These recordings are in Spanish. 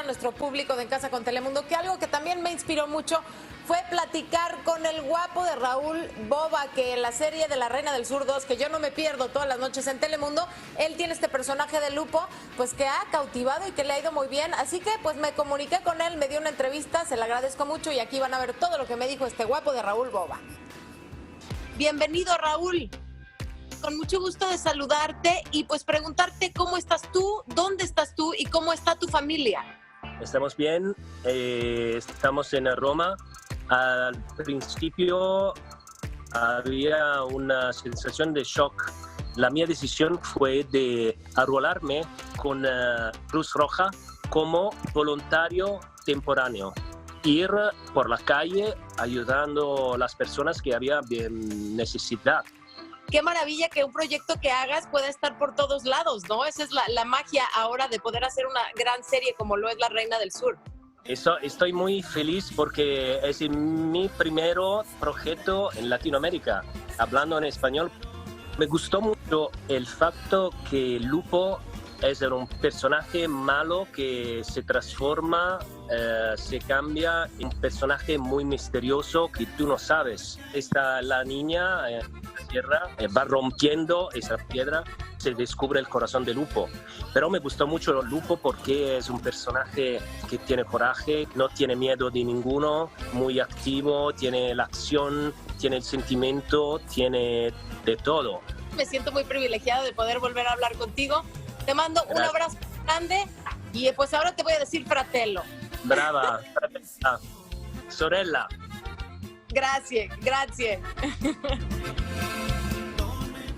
a nuestro público de En Casa con Telemundo que algo que también me inspiró mucho fue platicar con el guapo de Raúl Bova, que en la serie de La Reina del Sur 2, que yo no me pierdo todas las noches en Telemundo, él tiene este personaje de Lupo, pues que ha cautivado y que le ha ido muy bien. Así que pues me comuniqué con él, me dio una entrevista, se le agradezco mucho y aquí van a ver todo lo que me dijo este guapo de Raúl Bova. Bienvenido, Raúl. Con mucho gusto de saludarte y pues preguntarte cómo estás tú, dónde estás tú y cómo está tu familia. Estamos bien, estamos en Roma. Al principio había una sensación de shock. La mía decisión fue de arrolarme con Cruz Roja como voluntario temporáneo. Ir por la calle ayudando a las personas que había necesidad. Qué maravilla que un proyecto que hagas pueda estar por todos lados, ¿no? Esa es la magia ahora de poder hacer una gran serie como lo es La Reina del Sur. Estoy muy feliz porque es mi primer proyecto en Latinoamérica, hablando en español. Me gustó mucho el facto que Lupo es un personaje malo que se transforma, se cambia en un personaje muy misterioso que tú no sabes. Está la niña en la tierra, va rompiendo esa piedra, se descubre el corazón de Lupo. Pero me gustó mucho Lupo porque es un personaje que tiene coraje, no tiene miedo de ninguno, muy activo, tiene la acción, tiene el sentimiento, tiene de todo. Me siento muy privilegiada de poder volver a hablar contigo. Te mando un abrazo grande y pues ahora te voy a decir fratello. Brava, fratella, sorella. Gracias, gracias.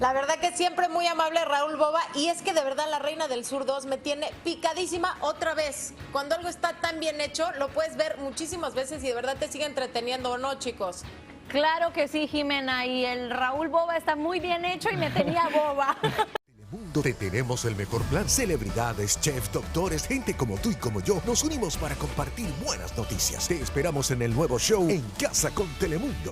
La verdad que siempre muy amable Raúl Bova, y es que de verdad La Reina del Sur 2 me tiene picadísima otra vez. Cuando algo está tan bien hecho, lo puedes ver muchísimas veces y de verdad te sigue entreteniendo, ¿o no, chicos? Claro que sí, Jimena, y el Raúl Bova está muy bien hecho y me tenía boba. Telemundo, te tenemos el mejor plan. Celebridades, chefs, doctores, gente como tú y como yo, nos unimos para compartir buenas noticias. Te esperamos en el nuevo show En Casa con Telemundo.